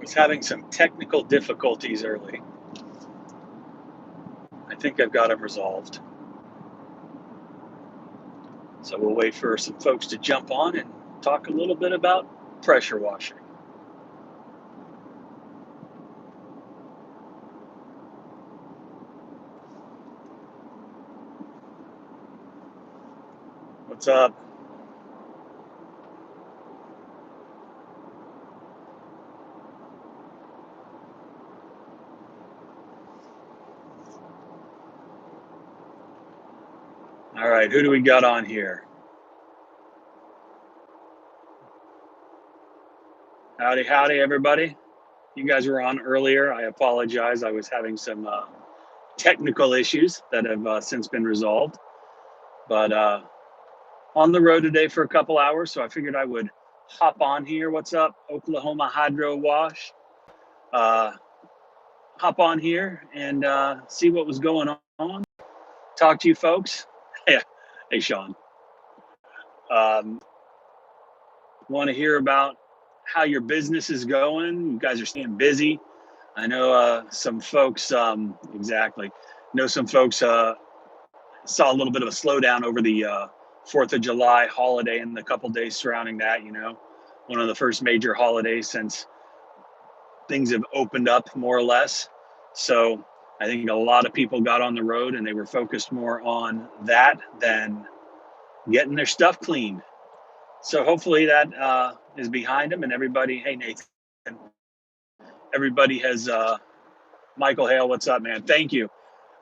Was having some technical difficulties early. I think I've got them resolved. So we'll wait for some folks to jump on and talk a little bit about pressure washing. What's up? All right, who do we got on here? Howdy, everybody. You guys were on earlier. I apologize. I was having some technical issues that have since been resolved. But on the road today for a couple hours, so I figured I would hop on here. What's up, Oklahoma Hydro Wash? Hop on here and see what was going on. Talk to you folks. Yeah. Hey, Sean. Want to hear about how your business is going? You guys are staying busy. I know some folks, exactly. Know some folks saw a little bit of a slowdown over the 4th of July holiday and the couple days surrounding that, one of the first major holidays since things have opened up more or less. So I think a lot of people got on the road and they were focused more on that than getting their stuff cleaned. So hopefully that is behind them and everybody, hey, Nathan, everybody has, Michael Hale, what's up, man? Thank you.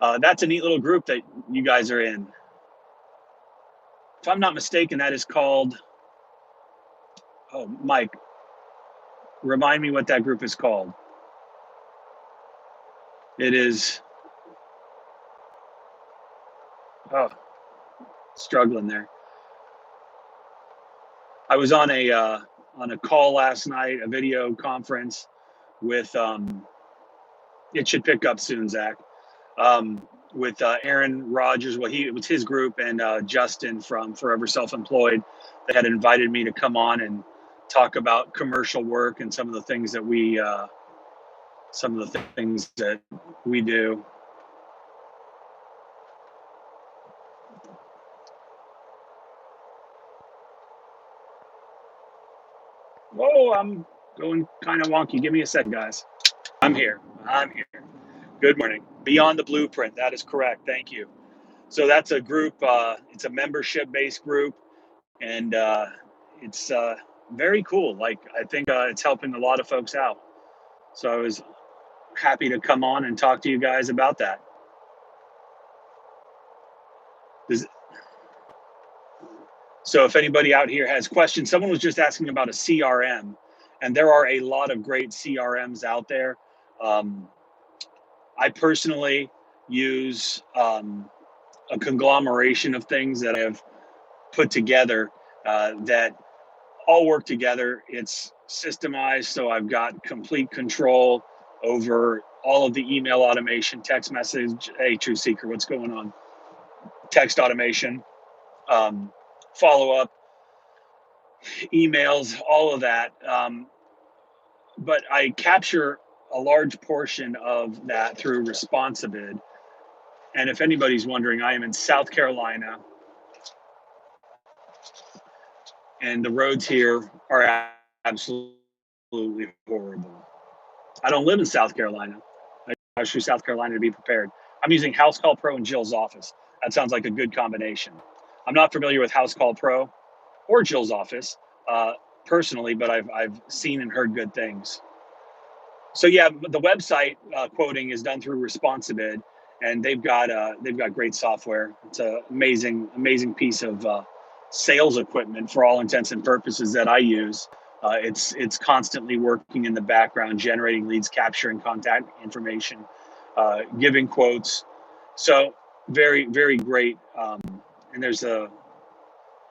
That's a neat little group that you guys are in. If I'm not mistaken, that is called, oh, Mike, remind me what that group is called. It is, struggling there. I was on a call last night, a video conference with, it should pick up soon, Zach, with Aaron Rodgers. Well, it was his group, and Justin from Forever Self-Employed. They had invited me to come on and talk about commercial work and some of the things that we do. Whoa, I'm going kind of wonky. Give me a second, guys. I'm here. Good morning. Beyond the Blueprint. That is correct. Thank you. So that's a group. It's a membership-based group, and it's very cool. Like, I think it's helping a lot of folks out. So I was happy to come on and talk to you guys about that. So if anybody out here has questions, someone was just asking about a CRM, and there are a lot of great CRMs out there. I personally use a conglomeration of things that I have put together that all work together. It's systemized, so I've got complete control over all of the email automation, text message. Hey, True Seeker, what's going on? Text automation, follow-up, emails, all of that. But I capture a large portion of that through Responsibid. And if anybody's wondering, I am in South Carolina, and the roads here are absolutely horrible. I don't live in South Carolina. I drive through South Carolina to be prepared. I'm using House Call Pro in Jill's office. That sounds like a good combination. I'm not familiar with House Call Pro or Jill's office personally, but I've seen and heard good things. So yeah, the website quoting is done through Responsibid, and they've got great software. It's an amazing piece of sales equipment for all intents and purposes that I use. It's constantly working in the background, generating leads, capturing contact information, giving quotes. So very, very great. And there's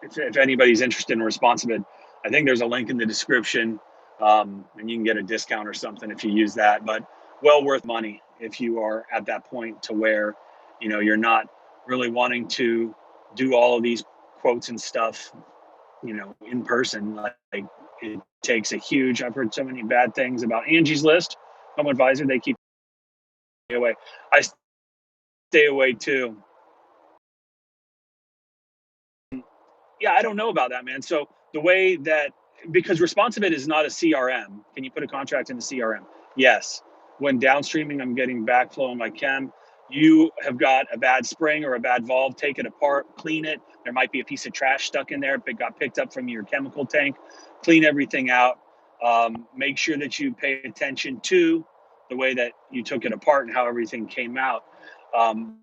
if anybody's interested in Responsibid, I think there's a link in the description, and you can get a discount or something if you use that. But well worth money if you are at that point to where you're not really wanting to do all of these quotes and stuff in person. Like it takes a huge. I've heard so many bad things about Angie's List, Home Advisor. They keep me away. I stay away too. Yeah, I don't know about that, man. So the way that because Responsibit is not a CRM. Can you put a contract in the CRM? Yes. When downstreaming, I'm getting backflow in my chem. You have got a bad spring or a bad valve, take it apart, clean it. There might be a piece of trash stuck in there. If it got picked up from your chemical tank, clean everything out. Make sure that you pay attention to the way that you took it apart and how everything came out. Um,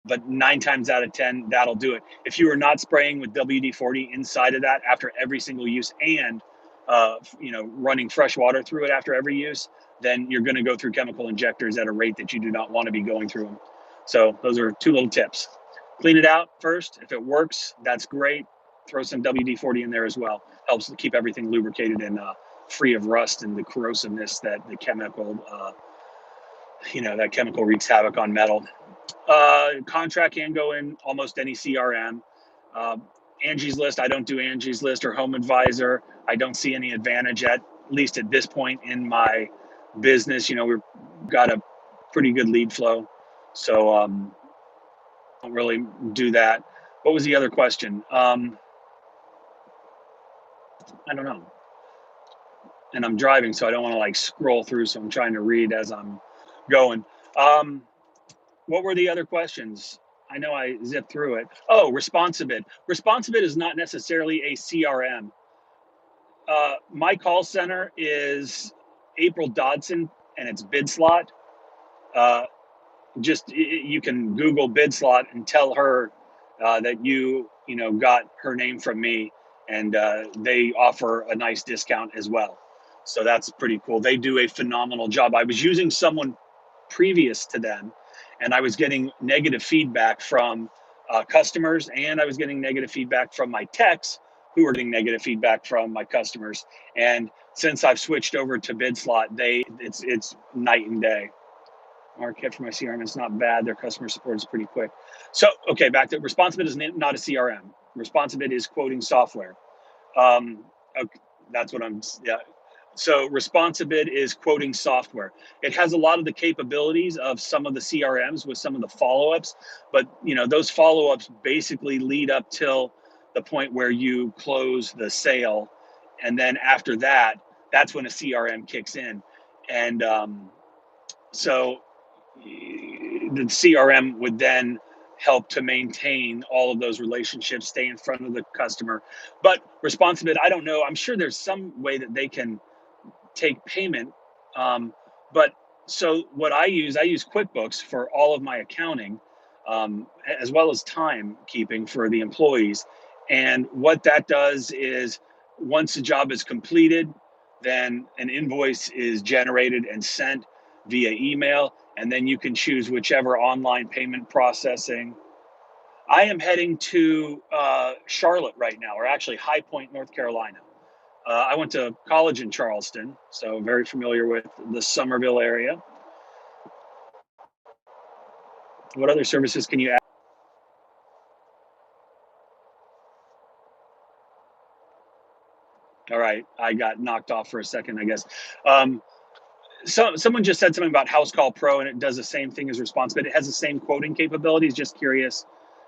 but 9 times out of 10, that'll do it. If you are not spraying with WD-40 inside of that after every single use and running fresh water through it after every use, then you're going to go through chemical injectors at a rate that you do not want to be going through them. So those are 2 little tips. Clean it out first. If it works, that's great. Throw some WD-40 in there as well. Helps to keep everything lubricated and free of rust and the corrosiveness that the chemical, that chemical wreaks havoc on metal. Contract can go in almost any CRM. Uh, Angie's List, I don't do Angie's List or Home Advisor. I don't see any advantage at least at this point in my business. We've got a pretty good lead flow, so don't really do that. What was the other question? I don't know. And I'm driving, so I don't want to scroll through. So I'm trying to read as I'm going. Um, What were the other questions? I know I zipped through it. Oh, Responsibit. Responsibit is not necessarily a CRM. My call center is April Dodson, and it's BidSlot. Uh, you can Google BidSlot and tell her that you got her name from me, and they offer a nice discount as well. So that's pretty cool. They do a phenomenal job. I was using someone previous to them, and I was getting negative feedback from customers, and I was getting negative feedback from my techs, who were getting negative feedback from my customers. And since I've switched over to BidSlot, it's night and day. Market for my CRM is not bad. Their customer support is pretty quick. So, okay, back to Responsibit is not a CRM. Responsibit is quoting software. Okay, that's what yeah. So Responsibit is quoting software. It has a lot of the capabilities of some of the CRMs with some of the follow-ups, but those follow-ups basically lead up till the point where you close the sale, and then after that, that's when a CRM kicks in, and so the CRM would then help to maintain all of those relationships, stay in front of the customer. But Responsibit, I don't know. I'm sure there's some way that they can take payment. But so what I use QuickBooks for all of my accounting, as well as timekeeping for the employees. And what that does is once the job is completed, then an invoice is generated and sent via email, and then you can choose whichever online payment processing. I am heading to Charlotte right now, or actually High Point, North Carolina. I went to college in Charleston, so very familiar with the Somerville area. What other services can you add? All right, I got knocked off for a second, I guess. Someone just said something about House Call Pro, and it does the same thing as Responsibit. It has the same quoting capabilities. Just curious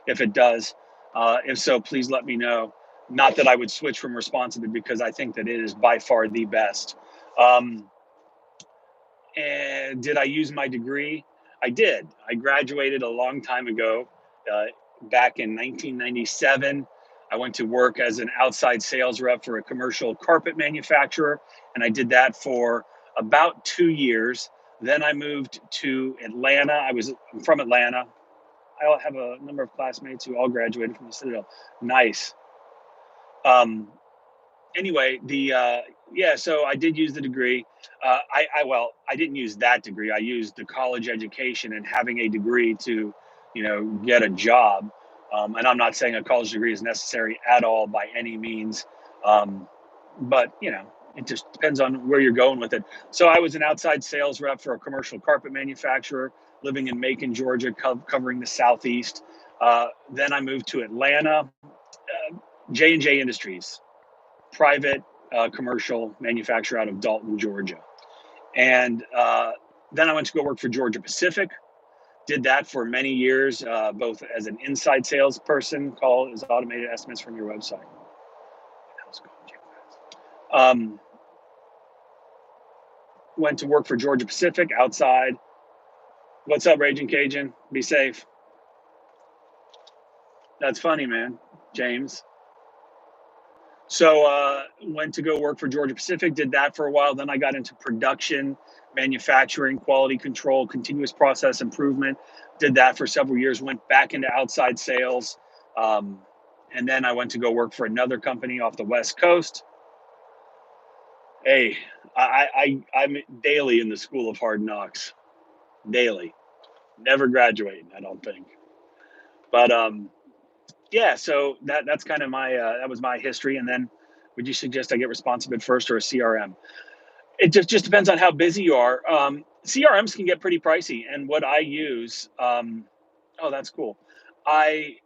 if it does. If so, please let me know. Not that I would switch from Responsibit because I think that it is by far the best. And did I use my degree? I did. I graduated a long time ago, uh, back in 1997. I went to work as an outside sales rep for a commercial carpet manufacturer, and I did that for about 2 years. Then I moved to Atlanta. I'm from Atlanta. I have a number of classmates who all graduated from the Citadel. Nice. Um, anyway, so I did use the degree. I didn't use that degree. I used the college education and having a degree to, get a job. And I'm not saying a college degree is necessary at all by any means. But it just depends on where you're going with it. So I was an outside sales rep for a commercial carpet manufacturer living in Macon, Georgia, covering the Southeast. Then I moved to Atlanta, J&J Industries, private commercial manufacturer out of Dalton, Georgia. And then I went to go work for Georgia Pacific. Did that for many years, both as an inside salesperson, call is automated estimates from your website. Um, went to work for Georgia Pacific outside. What's up, Raging Cajun? Be safe. That's funny, man, James. So went to go work for Georgia Pacific, did that for a while. Then I got into production, manufacturing, quality control, continuous process improvement. Did that for several years, went back into outside sales. And then I went to go work for another company off the West Coast. Hey, I'm daily in the school of hard knocks. Daily. Never graduating, I don't think. But yeah, so that's kind of my that was my history. And then would you suggest I get Responsibid first or a CRM? It just depends on how busy you are. CRMs can get pretty pricey, and what I use, oh, that's cool. I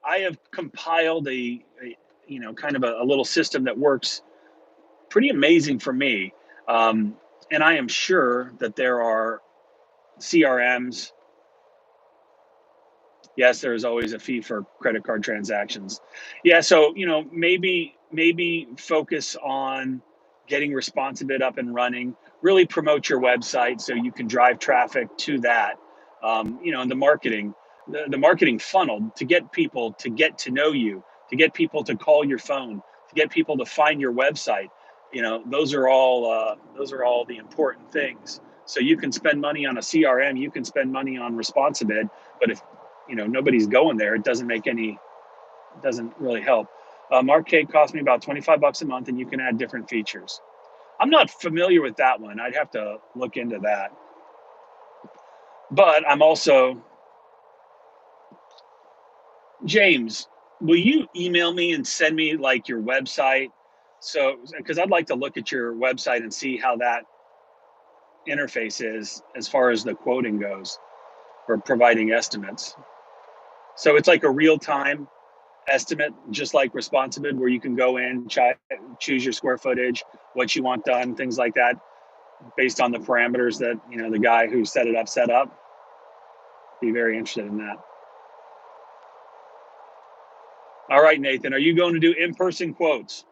I have compiled a you know, kind of a little system that works pretty amazing for me. And I am sure that there are CRMs. Yes, there is always a fee for credit card transactions. Yeah, so you know, maybe focus on getting Responsibid up and running. Really promote your website so you can drive traffic to that. You know, and the marketing funnel to get people to get to know you, to get people to call your phone, to get people to find your website. You know, those are all the important things. So you can spend money on a CRM, you can spend money on Responsibid, but if you know nobody's going there, it doesn't really help. Markcade cost me about $25 a month, and you can add different features. I'm not familiar with that one. I'd have to look into that. But I'm also James. Will you email me and send me like your website? So because I'd like to look at your website and see how that interface is as far as the quoting goes or providing estimates. So it's like a real time estimate, just like Responsibid, where you can go in, choose your square footage, what you want done, things like that, based on the parameters that you know the guy who set it up set up. Be very interested in that. All right, Nathan, are you going to do in-person quotes?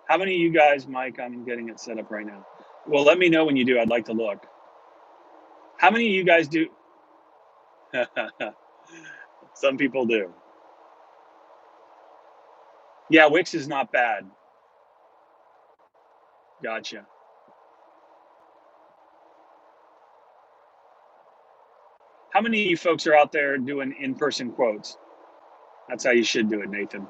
How many of you guys, Mike? I'm getting it set up right now. Well, let me know when you do. I'd like to look. How many of you guys do? Some people do. Yeah, Wix is not bad. Gotcha. How many of you folks are out there doing in-person quotes? That's how you should do it, Nathan.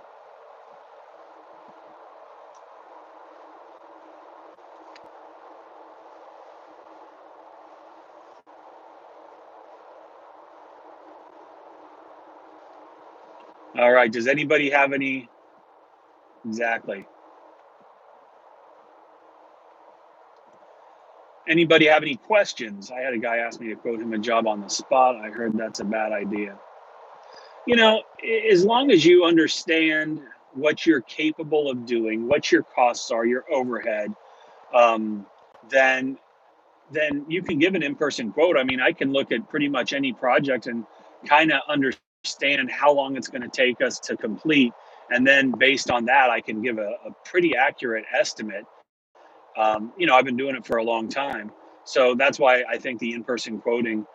All right. Does anybody have any? Exactly. Anybody have any questions? I had a guy ask me to quote him a job on the spot. I heard that's a bad idea. You know, as long as you understand what you're capable of doing, what your costs are, your overhead, um, then you can give an in-person quote. I mean, I can look at pretty much any project and kind of understand how long it's going to take us to complete, and then based on that, I can give a pretty accurate estimate. You know, I've been doing it for a long time, so that's why I think the in-person quoting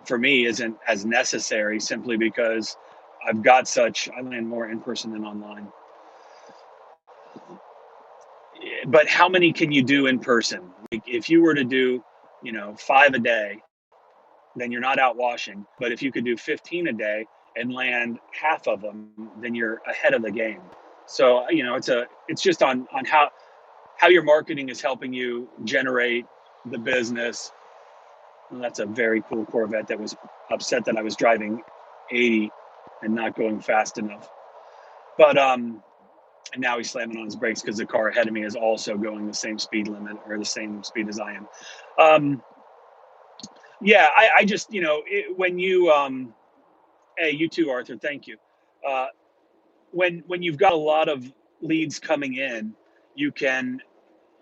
for me isn't as necessary, simply because I land more in person than online. But how many can you do in person? Like if you were to do, you know, 5 a day, then you're not out washing. But if you could do 15 a day and land half of them, then you're ahead of the game. So you know, it's just on how your marketing is helping you generate the business. Well, that's a very cool Corvette that was upset that I was driving 80 and not going fast enough. But and now he's slamming on his brakes because the car ahead of me is also going the same speed limit or the same speed as I am. Yeah, I just, when hey, you too, Arthur. Thank you. Uh, when you've got a lot of leads coming in, you can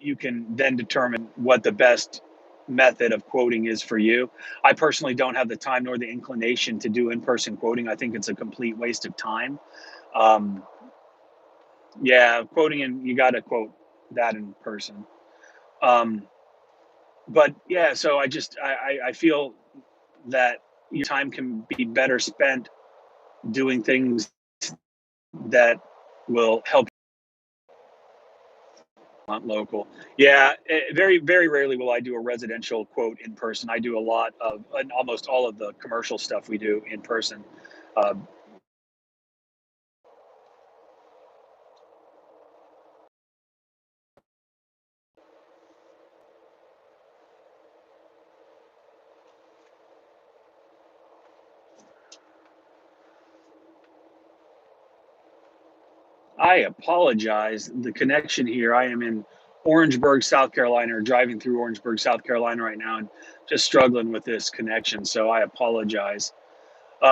you can then determine what the best method of quoting is for you. I personally don't have the time nor the inclination to do in-person quoting. I think it's a complete waste of time. Um, yeah, quoting, and you got to quote that in person. Um, but yeah, so I feel that your time can be better spent doing things that will help not local. Yeah, very rarely will I do a residential quote in person. I do a lot of, and almost all of the commercial stuff we do in person. Uh, I apologize. The connection here. I am in Orangeburg, South Carolina, or driving through Orangeburg, South Carolina right now, and just struggling with this connection. So I apologize.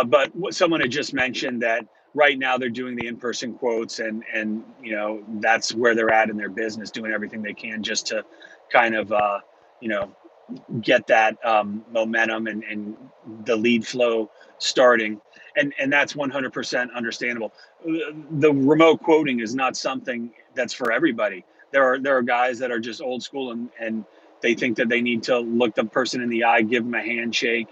But someone had just mentioned that right now they're doing the in-person quotes, and that's where they're at in their business, doing everything they can just to kind of you know get that momentum and the lead flow starting, and that's 100% understandable. The remote quoting is not something that's for everybody. There are guys that are just old school, and they think that they need to look the person in the eye, give them a handshake,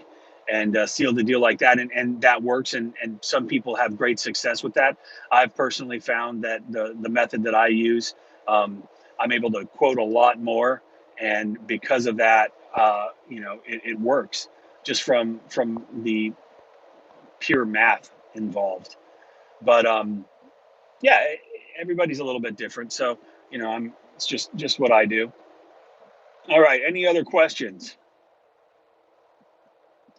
and seal the deal like that, and that works, and some people have great success with that. I've personally found that the method that I use, I'm able to quote a lot more, and because of that, it works just from the pure math involved. But yeah, everybody's a little bit different, so I'm it's just what I do. All right, any other questions?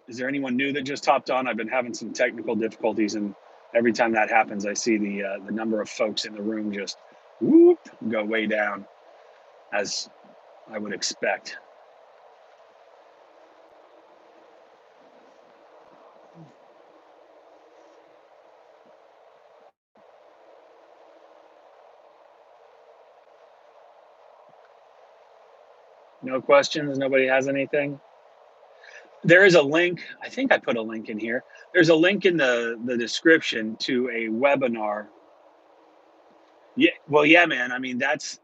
Is there anyone new that just hopped on? I've been having some technical difficulties, and every time that happens, I see the number of folks in the room just whoop go way down, as I would expect. No questions? Nobody has anything? There is a link. I think I put a link in here. There's a link in the description to a webinar. Yeah, well, yeah, man. I mean, that's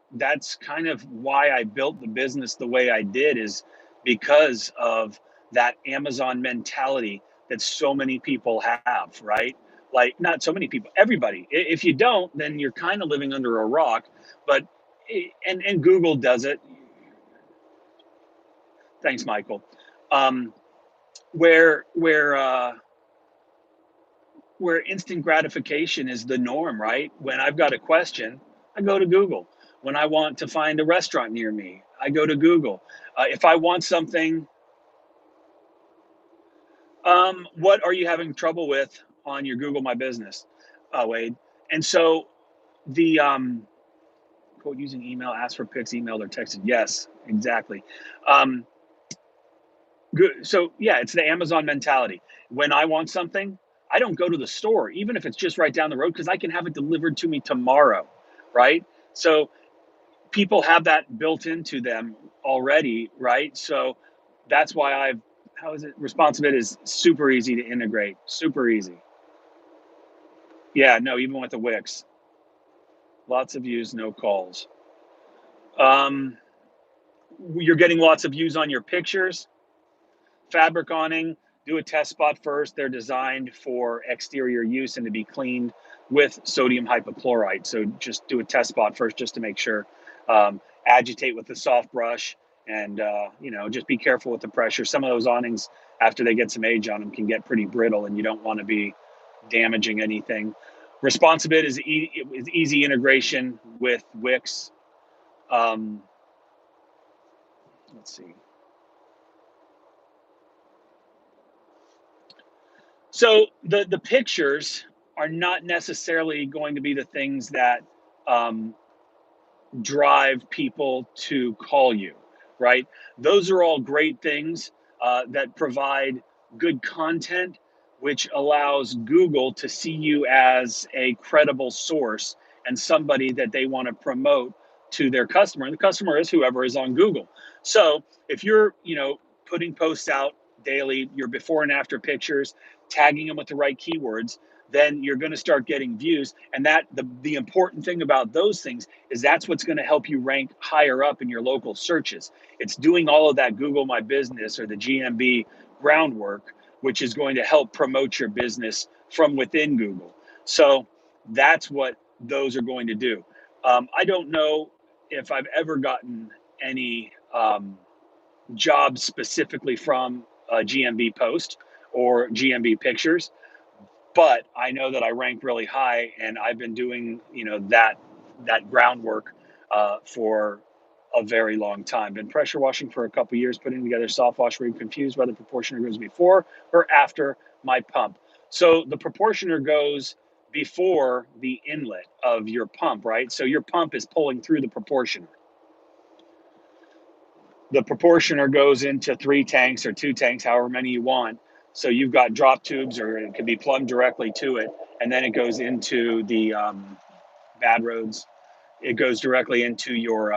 kind of why I built the business the way I did, is because of that Amazon mentality that so many people have, right? Like, not so many people, everybody. If you don't, then you're kind of living under a rock. But and Google does it. Thanks, Michael. Um, where instant gratification is the norm, right? When I've got a question, I go to Google. When I want to find a restaurant near me, I go to Google. If I want something, what are you having trouble with on your Google My Business, Wade? And so the quote, using email, ask for pics, emailed or texted. Yes, exactly. Um, Good. So yeah, it's the Amazon mentality. When I want something, I don't go to the store, even if it's just right down the road, because I can have it delivered to me tomorrow, right? So people have that built into them already, right? So that's why how is it? Responsive is super easy to integrate, super easy. Yeah, no, even with the Wix, lots of views, no calls. Um, you're getting lots of views on your pictures. Fabric awning, do a test spot first. They're designed for exterior use and to be cleaned with sodium hypochlorite. So just do a test spot first just to make sure. Agitate with the soft brush, and just be careful with the pressure. Some of those awnings, after they get some age on them, can get pretty brittle, and you don't want to be damaging anything. Responsibit is easy integration with Wix. Um, let's see. So the pictures are not necessarily going to be the things that um, drive people to call you, right? Those are all great things. that provide good content, which allows Google to see you as a credible source and somebody that they want to promote to their customer. And the customer is whoever is on Google. So if you're, putting posts out daily, your before and after pictures, tagging them with the right keywords, then you're going to start getting views. And that the important thing about those things is that's what's going to help you rank higher up in your local searches. It's doing all of that Google My Business or the GMB groundwork, which is going to help promote your business from within Google. So that's what those are going to do. I don't know if I've ever gotten any jobs specifically from a GMB post or GMB pictures, but I know that I rank really high, and I've been doing that groundwork for a very long time. Been pressure washing for a couple years, putting together soft wash where you're confused whether proportioner goes before or after my pump. So the proportioner goes before the inlet of your pump, right? So your pump is pulling through the proportioner. The proportioner goes into 3 tanks or 2 tanks, however many you want. So you've got drop tubes, or it can be plumbed directly to it, and then it goes into the bad roads. It goes directly into your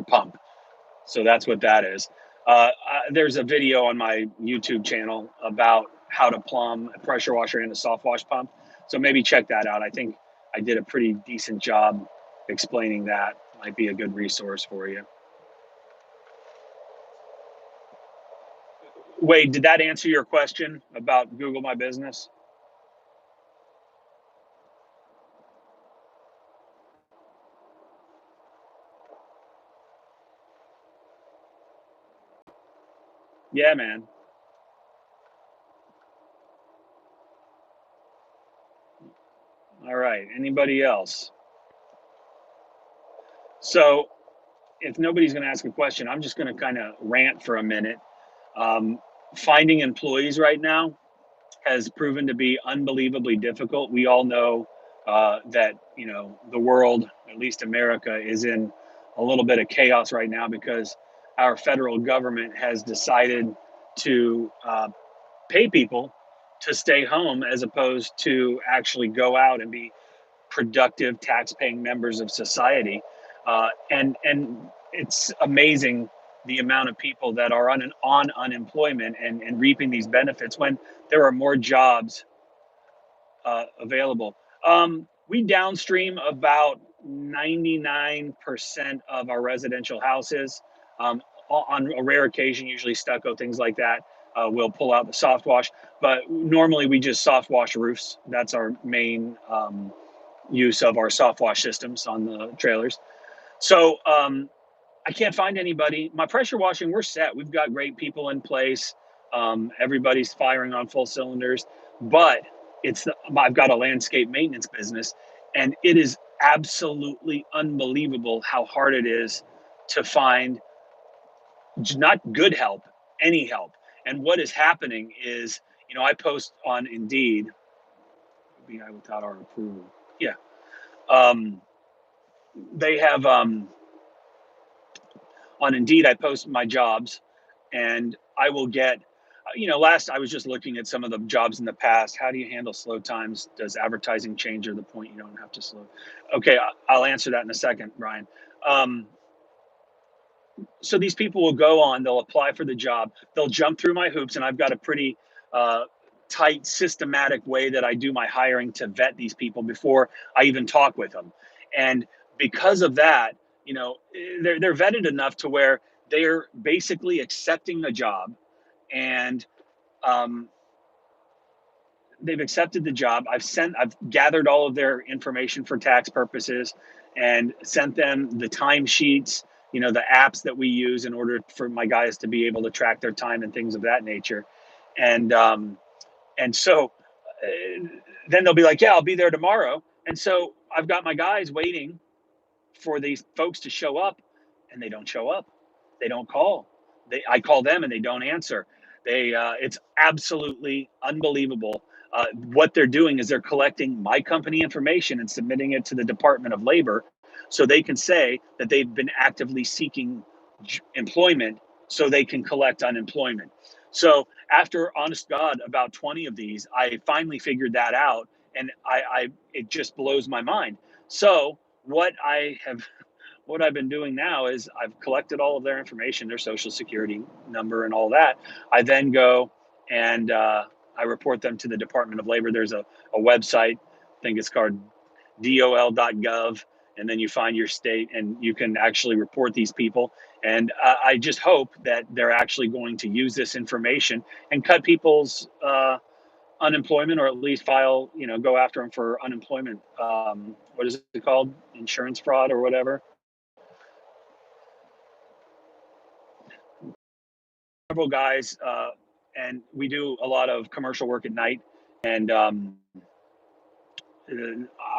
pump. So that's what that is. There's a video on my YouTube channel about how to plumb a pressure washer and a soft wash pump. So maybe check that out. I think I did a pretty decent job explaining that. Might be a good resource for you. Wade, did that answer your question about Google My Business? Yeah, man. All right. Anybody else? So if nobody's going to ask a question, I'm just going to kind of rant for a minute. Finding employees right now has proven to be unbelievably difficult. We all know that the world, at least America, is in a little bit of chaos right now because our federal government has decided to pay people to stay home as opposed to actually go out and be productive, tax-paying members of society. And it's amazing the amount of people that are on unemployment and reaping these benefits when there are more jobs available. We downstream about 99% of our residential houses. On a rare occasion, usually stucco, things like that, we'll pull out the soft wash. But normally we just soft wash roofs. That's our main use of our soft wash systems on the trailers. So I can't find anybody. My pressure washing, we're set. We've got great people in place. Everybody's firing on full cylinders. But I've got a landscape maintenance business, and it is absolutely unbelievable how hard it is to find not good help, any help. And what is happening is, I post on Indeed, without our approval. Yeah. They have on Indeed, I post my jobs, and I will get, last I was just looking at some of the jobs in the past. How do you handle slow times? Does advertising change to the point you don't have to slow? Okay, I'll answer that in a second, Brian. So these people will go on, they'll apply for the job, they'll jump through my hoops, and I've got a pretty tight, systematic way that I do my hiring to vet these people before I even talk with them. And because of that, they're vetted enough to where they're basically accepting a job, and they've accepted the job. I've gathered all of their information for tax purposes and sent them the timesheets, the apps that we use in order for my guys to be able to track their time and things of that nature. And so then they'll be like, yeah, I'll be there tomorrow. And so I've got my guys waiting for these folks to show up, and they don't show up. They don't call. I call them and they don't answer. It's absolutely unbelievable. What they're doing is they're collecting my company information and submitting it to the Department of Labor so they can say that they've been actively seeking employment so they can collect unemployment. So after, honest God, about 20 of these, I finally figured that out, and I it just blows my mind. So what I have what I've been doing now is I've collected all of their information, their social security number and all that. I then go and I report them to the Department of Labor. There's a website, I think it's called dol.gov, and then you find your state and you can actually report these people. And I just hope that they're actually going to use this information and cut people's unemployment, or at least file, go after them for unemployment. What is it called? Insurance fraud or whatever. Several guys, and we do a lot of commercial work at night. And I'm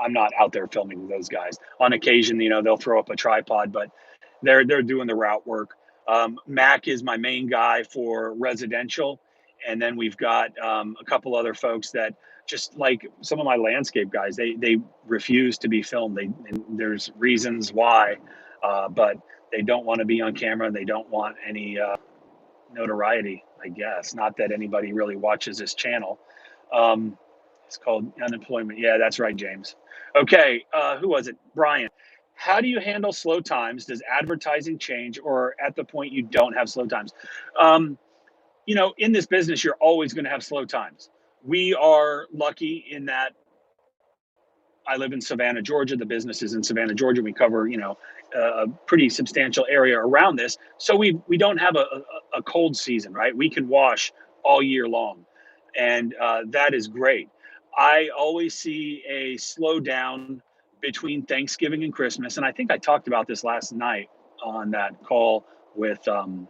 not out there filming those guys. On occasion, they'll throw up a tripod, but they're doing the route work. Mac is my main guy for residential, and then we've got a couple other folks that, just like some of my landscape guys, they refuse to be filmed. And there's reasons why, but they don't want to be on camera. They don't want any notoriety, I guess. Not that anybody really watches this channel. Um, it's called unemployment. Yeah, that's right, James. Okay, who was it? Brian. How do you handle slow times? Does advertising change, or at the point you don't have slow times? Um, in this business, you're always going to have slow times. We are lucky in that I live in Savannah, Georgia. The business is in Savannah, Georgia. We cover, a pretty substantial area around this. So we don't have a cold season, right? We can wash all year long, and that is great. I always see a slowdown between Thanksgiving and Christmas, and I think I talked about this last night on that call with the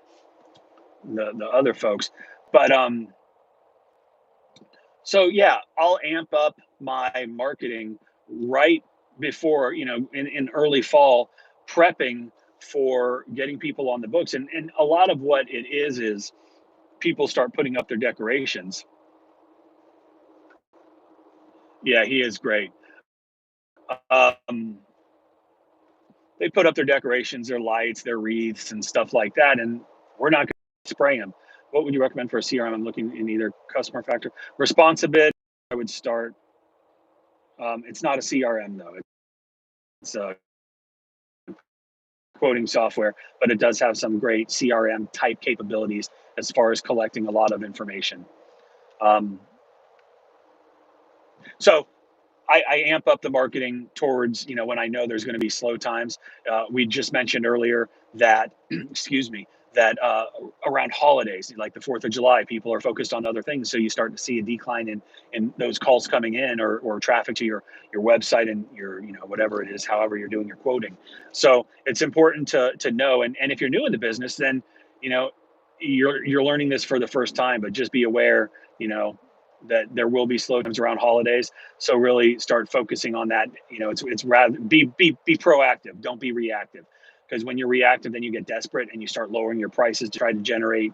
other folks. But so yeah, I'll amp up my marketing right before, in early fall, prepping for getting people on the books. And a lot of what it is people start putting up their decorations. Yeah, he is great. Um, they put up their decorations, their lights, their wreaths, and stuff like that, and we're not going to spray them. What would you recommend for a CRM? I'm looking in either customer factor responsibility. I would start. It's not a CRM though. It's a quoting software, but it does have some great CRM type capabilities as far as collecting a lot of information. Um, so I amp up the marketing towards, when I know there's going to be slow times. We just mentioned earlier that, excuse me, that around holidays, like the 4th of July, people are focused on other things. So you start to see a decline in those calls coming in, or traffic to your website and your, whatever it is, however you're doing your quoting. So it's important to know. And if you're new in the business, then, you know, you're learning this for the first time, but just be aware, that there will be slow times around holidays. So really start focusing on that. It's rather be proactive. Don't be reactive, because when you're reactive, then you get desperate and you start lowering your prices to try to generate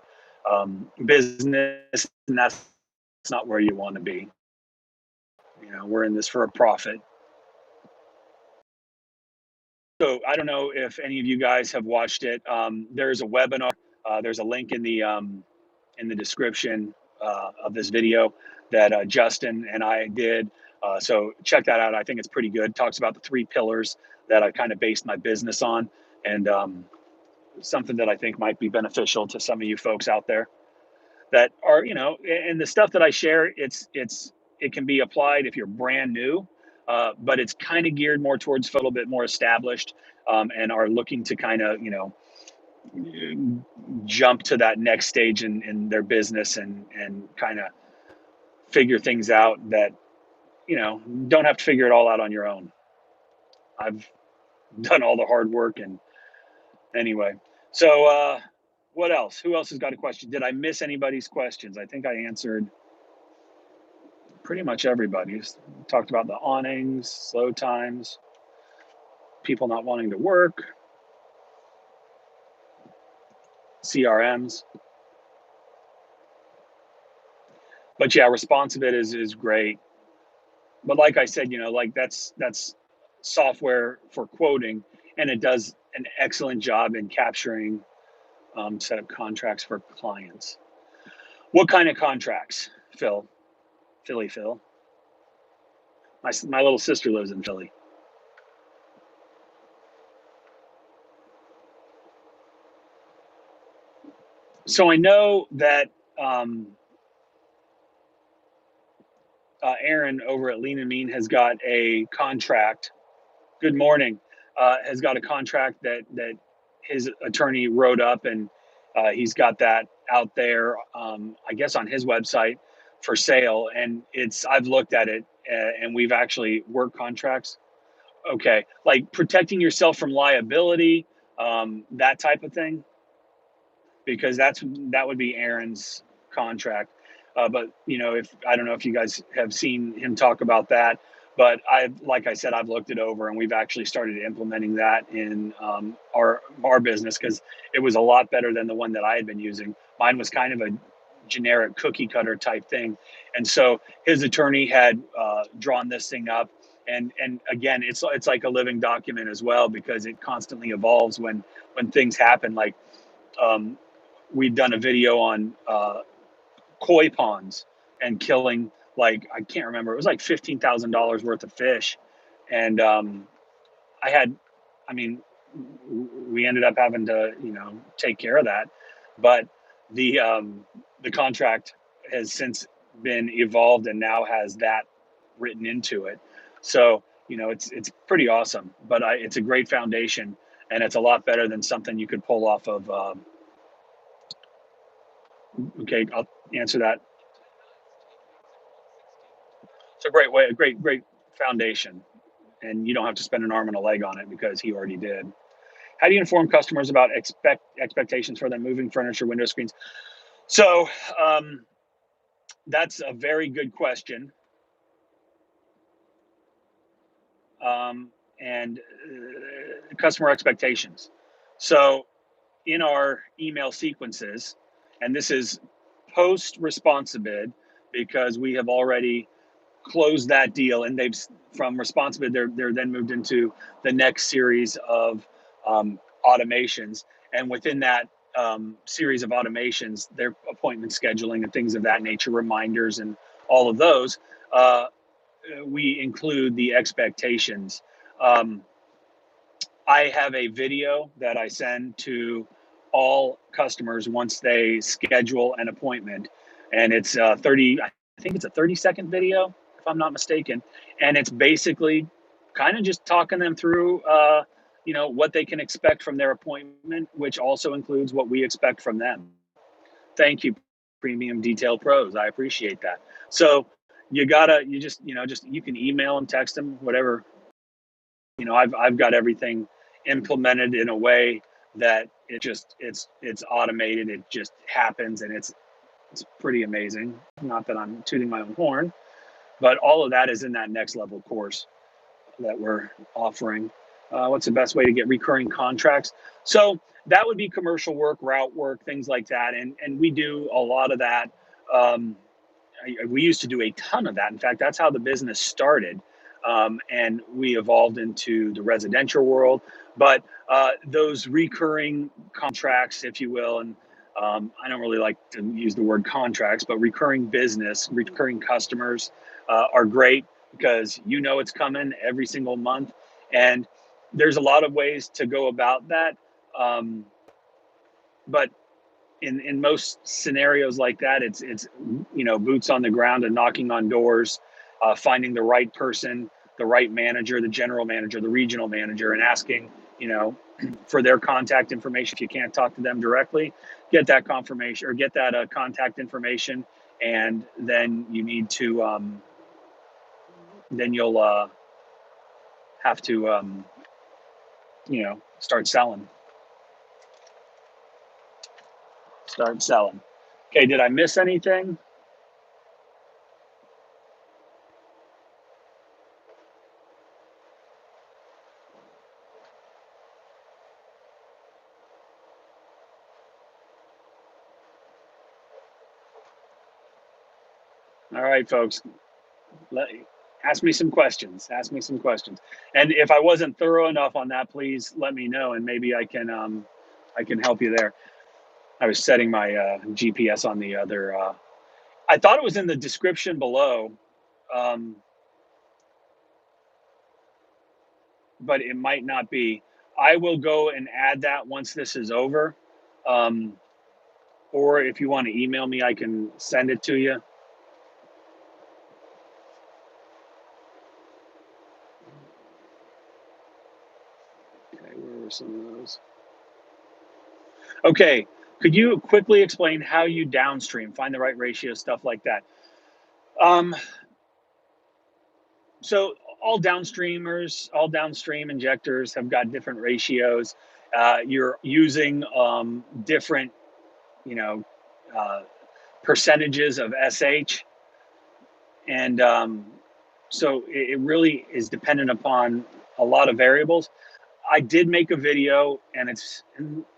business, and that's not where you want to be. We're in this for a profit. So I don't know if any of you guys have watched it. There's a webinar. There's a link in the description of this video that Justin and I did. So check that out. I think it's pretty good. Talks about the 3 pillars that I kind of based my business on, and something that I think might be beneficial to some of you folks out there that are, and the stuff that I share, it can be applied if you're brand new, but it's kind of geared more towards a little bit more established, and are looking to kind of, jump to that next stage in their business, and kind of figure things out that, don't have to figure it all out on your own. I've done all the hard work. And anyway, so what else? Who else has got a question? Did I miss anybody's questions? I think I answered pretty much everybody's. Talked about the awnings, slow times, people not wanting to work, CRMs. But yeah, Responsibit is great. But like I said, like that's software for quoting, and it does an excellent job in capturing set up contracts for clients. What kind of contracts, Phil? Philly, Phil. My little sister lives in Philly. So I know that Aaron over at Lean and Mean has got a contract. Good morning. Has got a contract that his attorney wrote up, and he's got that out there, I guess, on his website for sale. And I've looked at it, and we've actually worked contracts. Okay, like protecting yourself from liability, that type of thing, because that would be Aaron's contract. But if I don't know if you guys have seen him talk about that, but like I said, I've looked it over, and we've actually started implementing that in our business, because it was a lot better than the one that I had been using. Mine was kind of a generic cookie cutter type thing, and so his attorney had drawn this thing up, and again, it's like a living document as well, because it constantly evolves when things happen. Like we've done a video on koi ponds and killing, like, I can't remember, it was like $15,000 worth of fish. And I had, I mean, we ended up having to, take care of that. But the contract has since been evolved and now has that written into it. So, it's pretty awesome, but it's a great foundation, and it's a lot better than something you could pull off of. Okay, I'll answer that. It's a great way, a great foundation, and you don't have to spend an arm and a leg on it because he already did. How do you inform customers about expectations for them moving furniture, window screens? So that's a very good question, and customer expectations. So in our email sequences, and this is post responsibid, because we have already closed that deal, and they've from responsibid they're then moved into the next series of automations, and within that series of automations, their appointment scheduling and things of that nature, reminders and all of those, we include the expectations. um, I have a video that I send to all customers once they schedule an appointment, and it's 30. I think it's a 30-second video, if I'm not mistaken, and it's basically kind of just talking them through, what they can expect from their appointment, which also includes what we expect from them. Thank you, Premium Detail Pros. I appreciate that. So you just you can email them, text them, whatever. I've got everything implemented in a way that it's automated. It just happens, and it's pretty amazing. Not that I'm tooting my own horn, but all of that is in that next level course that we're offering. What's the best way to get recurring contracts? So that would be commercial work, route work, things like that, and we do a lot of that. Um, we used to do a ton of that. In fact, that's how the business started. And we evolved into the residential world. But those recurring contracts, if you will, and I don't really like to use the word contracts, but recurring business, recurring customers are great, because it's coming every single month. And there's a lot of ways to go about that. But in most scenarios like that, it's boots on the ground and knocking on doors, finding the right person, the right manager, the general manager, the regional manager, and asking for their contact information. If you can't talk to them directly, get that confirmation, or get that contact information, and then you need to then you'll have to start selling. Okay, did I miss anything? All right, folks. Ask me some questions. And if I wasn't thorough enough on that, please let me know, and maybe I can help you there. I was setting my GPS on the other. I thought it was in the description below, um, but it might not be. I will go and add that once this is over. Um, or if you want to email me, I can send it to you. Okay, where were some of those? Okay, could you quickly explain how you downstream, find the right ratio, stuff like that? Um, so all downstreamers, all downstream injectors have got different ratios. You're using different, you know, uh, percentages of SH, and so it really is dependent upon a lot of variables. I did make a video, and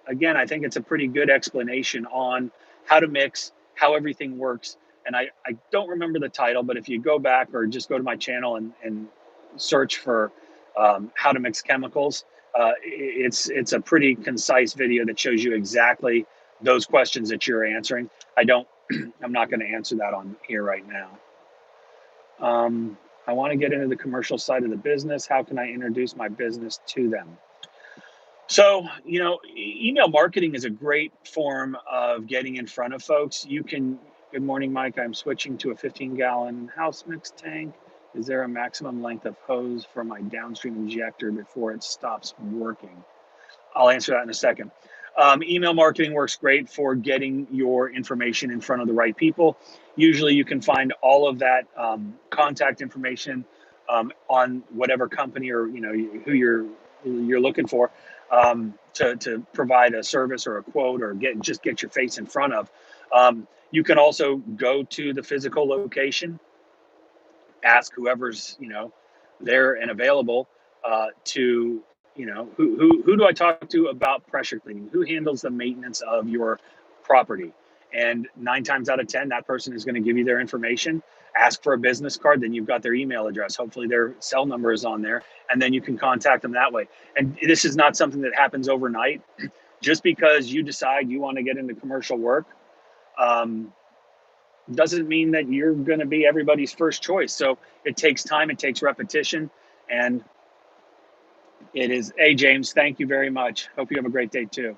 again, I think it's a pretty good explanation on how to mix, how everything works. And I don't remember the title, but if you go back or just go to my channel and search for how to mix chemicals, it's a pretty concise video that shows you exactly those questions that you're answering. I'm not going to answer that on here right now. I want to get into the commercial side of the business. How can I introduce my business to them? So, email marketing is a great form of getting in front of folks. Good morning, Mike. I'm switching to a 15-gallon house mix tank. Is there a maximum length of hose for my downstream injector before it stops working? I'll answer that in a second. Email marketing works great for getting your information in front of the right people. Usually you can find all of that contact information on whatever company or who you're looking for to provide a service or a quote or get your face in front of. You can also go to the physical location, ask whoever's there and available to who do I talk to about pressure cleaning? Who handles the maintenance of your property? And 9 times out of 10, that person is going to give you their information. Ask for a business card, then you've got their email address. Hopefully their cell number is on there, and then you can contact them that way. And this is not something that happens overnight. Just because you decide you want to get into commercial work, doesn't mean that you're going to be everybody's first choice. So it takes time, it takes repetition, and it is. Hey, James, thank you very much. Hope you have a great day too.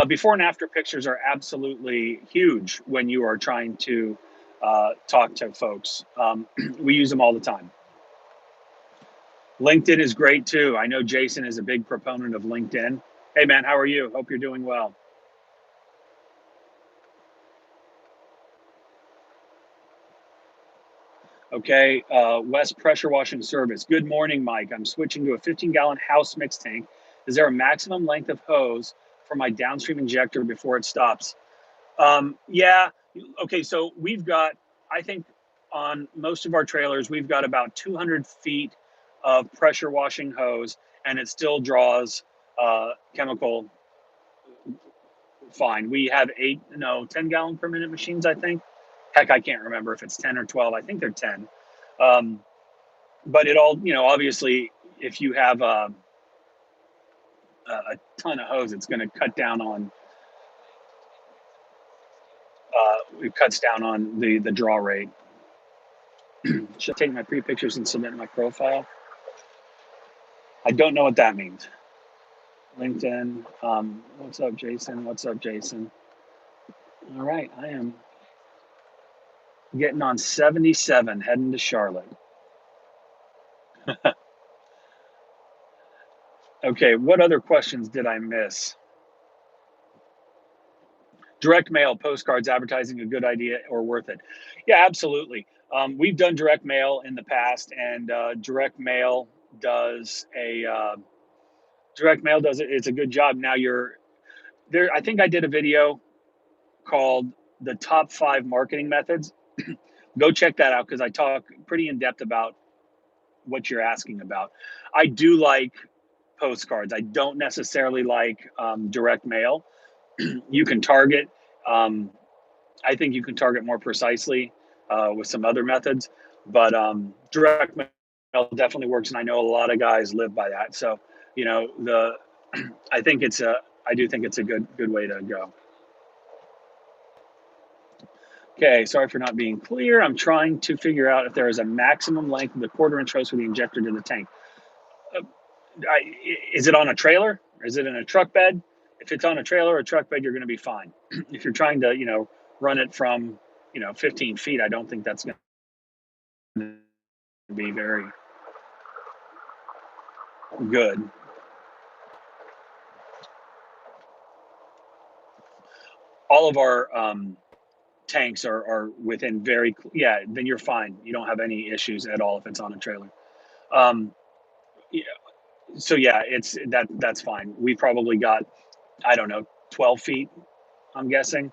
Before and after pictures are absolutely huge when you are trying to talk to folks. We use them all the time. LinkedIn is great too. I know Jason is a big proponent of LinkedIn. Hey man, how are you? Hope you're doing well. Okay, West Pressure Washing Service. Good morning, Mike. I'm switching to a 15-gallon house mix tank. Is there a maximum length of hose for my downstream injector before it stops? Yeah. Okay, so we've got, I think on most of our trailers, we've got about 200 feet of pressure washing hose, and it still draws chemical fine. We have 10-gallon per minute machines, I think. Heck, I can't remember if it's 10 or 12. I think they're 10. But it all, obviously, if you have a ton of hose, it's going to cut down on, it cuts down on the draw rate. Should I take my pre-pictures and submit my profile? I don't know what that means. LinkedIn. What's up, Jason? What's up, Jason? All right, I am getting on 77, heading to Charlotte. Okay, what other questions did I miss? Direct mail, postcards, advertising, a good idea or worth it? Yeah, absolutely. We've done direct mail in the past, and direct mail does it. It's a good job. Now you're there. I think I did a video called the top 5 marketing methods. Go check that out because I talk pretty in depth about what you're asking about. I do like postcards. I don't necessarily like direct mail. You can target. I think you can target more precisely with some other methods, but direct mail definitely works, and I know a lot of guys live by that. So, the I do think it's a good way to go. Okay, sorry for not being clear. I'm trying to figure out if there is a maximum length of the quarter-inch hose for the injector to the tank. Uh, is it on a trailer? Or is it in a truck bed? If it's on a trailer or a truck bed, you're going to be fine. If you're trying to, run it from, 15 feet, I don't think that's going to be very good. All of our tanks are within yeah, then you're fine. You don't have any issues at all if it's on a trailer. Um, yeah, so yeah, that's fine. We probably got, I don't know, 12 feet, I'm guessing.